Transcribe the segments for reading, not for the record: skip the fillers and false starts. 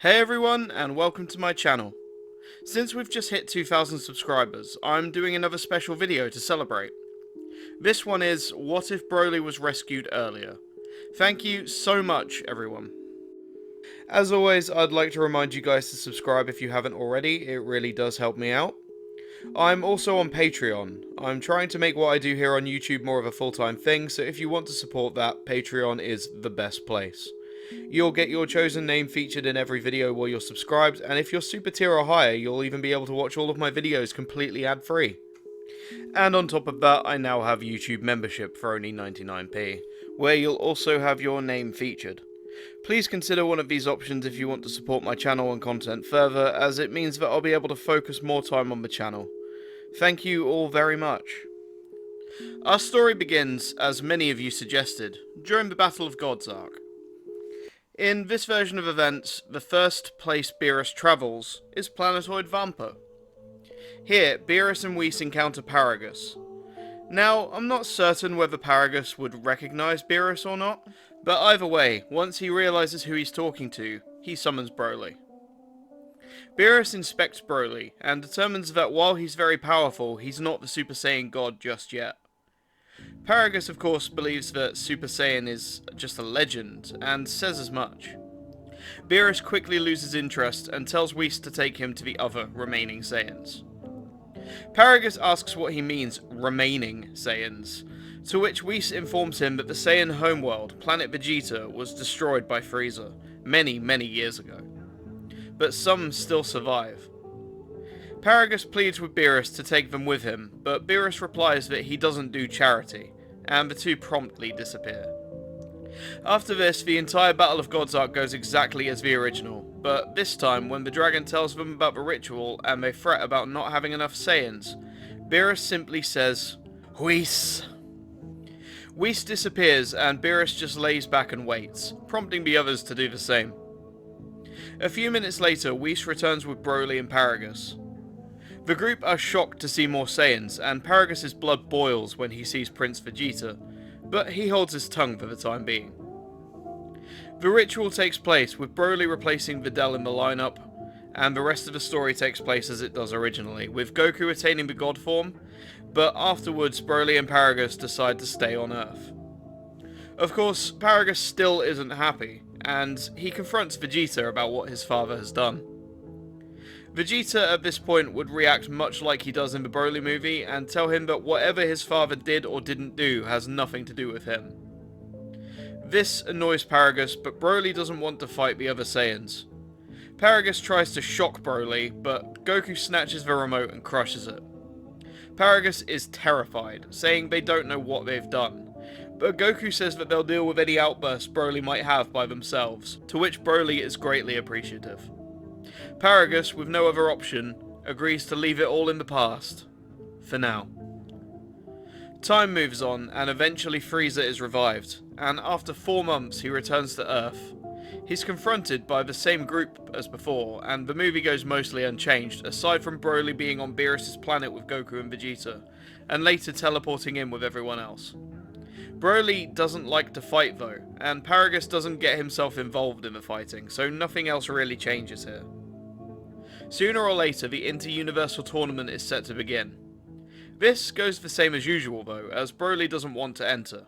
Hey everyone, and welcome to my channel. Since we've just hit 2,000 subscribers, I'm doing another special video to celebrate. This one is, what if Broly was rescued earlier? Thank you so much, everyone. As always, I'd like to remind you guys to subscribe if you haven't already, it really does help me out. I'm also on Patreon. I'm trying to make what I do here on YouTube more of a full-time thing, so if you want to support that, Patreon is the best place. You'll get your chosen name featured in every video while you're subscribed, and if you're super tier or higher, you'll even be able to watch all of my videos completely ad-free. And on top of that, I now have YouTube membership for only 99p, where you'll also have your name featured. Please consider one of these options if you want to support my channel and content further, as it means that I'll be able to focus more time on the channel. Thank you all very much. Our story begins, as many of you suggested, during the Battle of Gods arc. In this version of events, the first place Beerus travels is planetoid Vampo. Here, Beerus and Whis encounter Paragus. Now, I'm not certain whether Paragus would recognise Beerus or not, but either way, once he realises who he's talking to, he summons Broly. Beerus inspects Broly, and determines that while he's very powerful, he's not the Super Saiyan God just yet. Paragus, of course, believes that Super Saiyan is just a legend, and says as much. Beerus quickly loses interest and tells Whis to take him to the other remaining Saiyans. Paragus asks what he means, remaining Saiyans, to which Whis informs him that the Saiyan homeworld, planet Vegeta, was destroyed by Frieza many years ago. But some still survive. Paragus pleads with Beerus to take them with him, but Beerus replies that he doesn't do charity, and the two promptly disappear. After this, the entire Battle of Gods arc goes exactly as the original, but this time, when the dragon tells them about the ritual and they fret about not having enough Saiyans, Beerus simply says, Whis. Whis disappears and Beerus just lays back and waits, prompting the others to do the same. A few minutes later, Whis returns with Broly and Paragus. The group are shocked to see more Saiyans, and Paragus' blood boils when he sees Prince Vegeta, but he holds his tongue for the time being. The ritual takes place, with Broly replacing Videl in the lineup, and the rest of the story takes place as it does originally, with Goku attaining the God form, but afterwards Broly and Paragus decide to stay on Earth. Of course, Paragus still isn't happy, and he confronts Vegeta about what his father has done. Vegeta at this point would react much like he does in the Broly movie and tell him that whatever his father did or didn't do has nothing to do with him. This annoys Paragus, but Broly doesn't want to fight the other Saiyans. Paragus tries to shock Broly, but Goku snatches the remote and crushes it. Paragus is terrified, saying they don't know what they've done, but Goku says that they'll deal with any outbursts Broly might have by themselves, to which Broly is greatly appreciative. Paragus, with no other option, agrees to leave it all in the past. For now. Time moves on, and eventually Frieza is revived, and after 4 months he returns to Earth. He's confronted by the same group as before, and the movie goes mostly unchanged, aside from Broly being on Beerus' planet with Goku and Vegeta, and later teleporting in with everyone else. Broly doesn't like to fight though, and Paragus doesn't get himself involved in the fighting, so nothing else really changes here. Sooner or later, the Inter-Universal Tournament is set to begin. This goes the same as usual though, as Broly doesn't want to enter.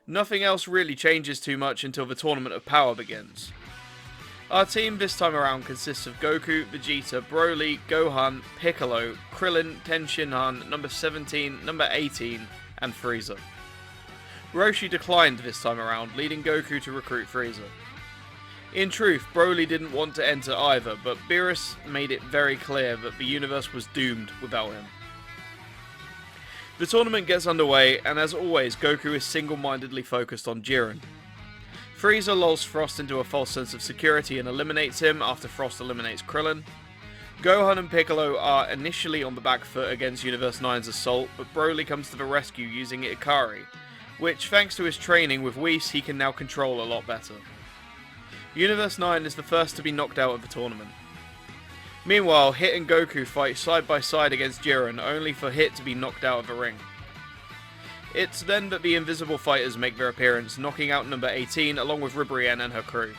Nothing else really changes too much until the Tournament of Power begins. Our team this time around consists of Goku, Vegeta, Broly, Gohan, Piccolo, Krillin, Tenshinhan, number 17, number 18, and Frieza. Roshi declined this time around, leading Goku to recruit Frieza. In truth, Broly didn't want to enter either, but Beerus made it very clear that the universe was doomed without him. The tournament gets underway, and as always, Goku is single-mindedly focused on Jiren. Frieza lulls Frost into a false sense of security and eliminates him after Frost eliminates Krillin. Gohan and Piccolo are initially on the back foot against Universe 9's assault, but Broly comes to the rescue using Ikari, which thanks to his training with Whis he can now control a lot better. Universe 9 is the first to be knocked out of the tournament. Meanwhile, Hit and Goku fight side by side against Jiren, only for Hit to be knocked out of the ring. It's then that the Invisible Fighters make their appearance, knocking out number 18 along with Ribrianne and her crew.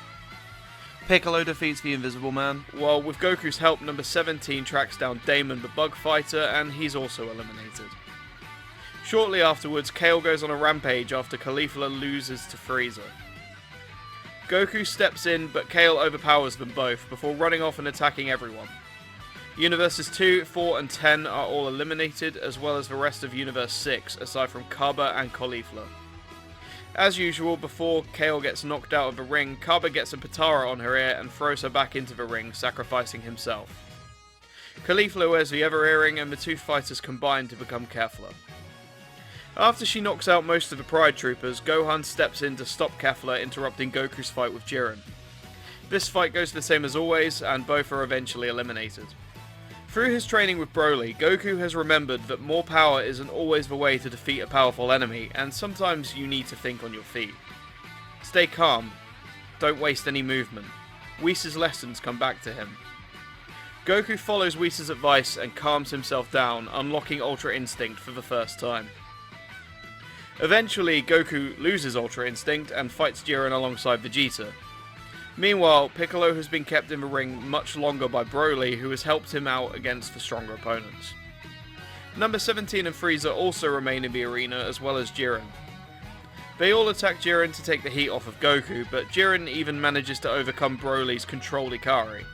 Piccolo defeats the Invisible Man. While with Goku's help, number 17 tracks down Damon the Bug Fighter, and he's also eliminated. Shortly afterwards, Kale goes on a rampage after Caulifla loses to Frieza. Goku steps in, but Kale overpowers them both before running off and attacking everyone. Universes 2, 4 and 10 are all eliminated, as well as the rest of Universe 6, aside from Kaba and Caulifla. As usual, before Kale gets knocked out of the ring, Kaba gets a Patara on her ear and throws her back into the ring, sacrificing himself. Caulifla wears the other earring and the two fighters combine to become Kefla. After she knocks out most of the Pride Troopers, Gohan steps in to stop Kefla, interrupting Goku's fight with Jiren. This fight goes the same as always, and both are eventually eliminated. Through his training with Broly, Goku has remembered that more power isn't always the way to defeat a powerful enemy, and sometimes you need to think on your feet. Stay calm. Don't waste any movement. Whis' lessons come back to him. Goku follows Whis' advice and calms himself down, unlocking Ultra Instinct for the first time. Eventually, Goku loses Ultra Instinct and fights Jiren alongside Vegeta. Meanwhile, Piccolo has been kept in the ring much longer by Broly, who has helped him out against the stronger opponents. Number 17 and Frieza also remain in the arena, as well as Jiren. They all attack Jiren to take the heat off of Goku, but Jiren even manages to overcome Broly's Control Ikari.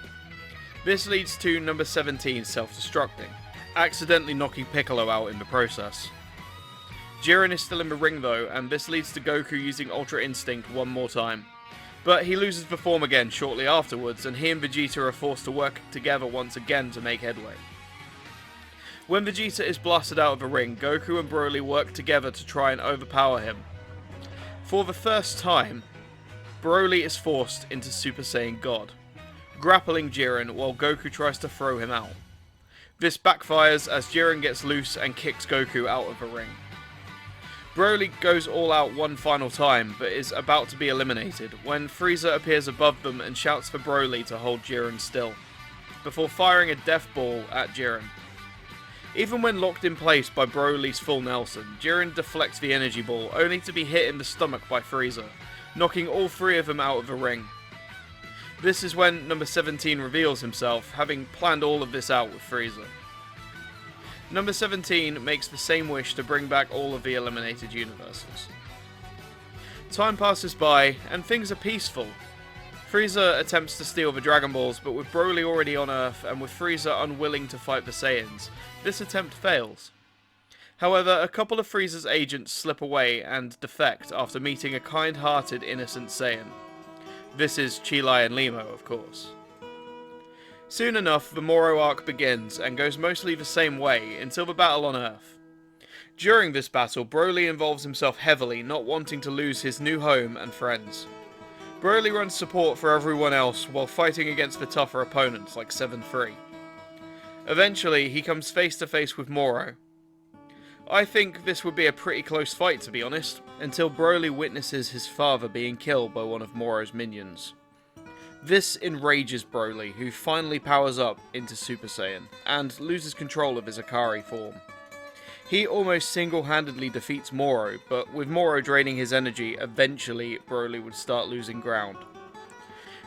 This leads to number 17 self-destructing, accidentally knocking Piccolo out in the process. Jiren is still in the ring though, and this leads to Goku using Ultra Instinct one more time. But he loses the form again shortly afterwards, and he and Vegeta are forced to work together once again to make headway. When Vegeta is blasted out of the ring, Goku and Broly work together to try and overpower him. For the first time, Broly is forced into Super Saiyan God, grappling Jiren while Goku tries to throw him out. This backfires as Jiren gets loose and kicks Goku out of the ring. Broly goes all out one final time, but is about to be eliminated, when Frieza appears above them and shouts for Broly to hold Jiren still, before firing a death ball at Jiren. Even when locked in place by Broly's full Nelson, Jiren deflects the energy ball, only to be hit in the stomach by Frieza, knocking all three of them out of the ring. This is when number 17 reveals himself, having planned all of this out with Frieza. Number 17 makes the same wish to bring back all of the eliminated universes. Time passes by, and things are peaceful. Frieza attempts to steal the Dragon Balls, but with Broly already on Earth, and with Frieza unwilling to fight the Saiyans, this attempt fails. However, a couple of Frieza's agents slip away and defect after meeting a kind-hearted innocent Saiyan. This is Chilai and Limo, of course. Soon enough, the Moro arc begins, and goes mostly the same way, until the battle on Earth. During this battle, Broly involves himself heavily, not wanting to lose his new home and friends. Broly runs support for everyone else, while fighting against the tougher opponents, like 7-3. Eventually, he comes face to face with Moro. I think this would be a pretty close fight, to be honest, until Broly witnesses his father being killed by one of Moro's minions. This enrages Broly, who finally powers up into Super Saiyan, and loses control of his Ikari form. He almost single-handedly defeats Moro, but with Moro draining his energy, eventually Broly would start losing ground.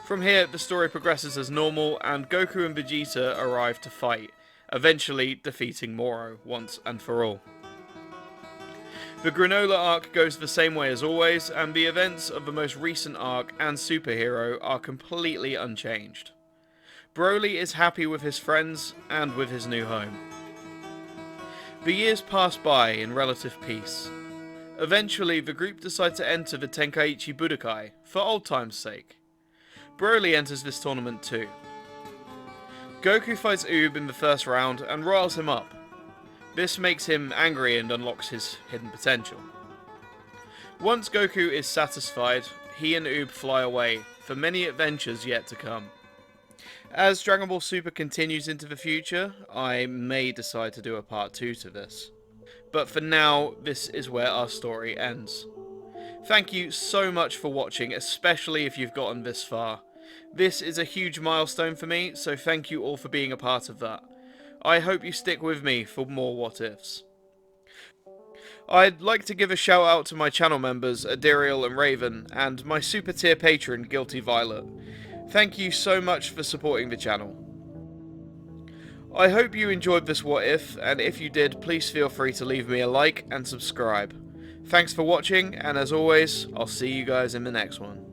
From here, the story progresses as normal, and Goku and Vegeta arrive to fight, eventually defeating Moro once and for all. The Granola arc goes the same way as always, and the events of the most recent arc and superhero are completely unchanged. Broly is happy with his friends and with his new home. The years pass by in relative peace. Eventually, the group decide to enter the Tenkaichi Budokai, for old time's sake. Broly enters this tournament too. Goku fights Oob in the first round and riles him up. This makes him angry and unlocks his hidden potential. Once Goku is satisfied, he and Oob fly away, for many adventures yet to come. As Dragon Ball Super continues into the future, I may decide to do a part 2 to this. But for now, this is where our story ends. Thank you so much for watching, especially if you've gotten this far. This is a huge milestone for me, so thank you all for being a part of that. I hope you stick with me for more What Ifs. I'd like to give a shout out to my channel members, Adiriel and Raven, and my super tier patron, Guilty Violet. Thank you so much for supporting the channel. I hope you enjoyed this what if, and if you did, please feel free to leave me a like and subscribe. Thanks for watching, and as always, I'll see you guys in the next one.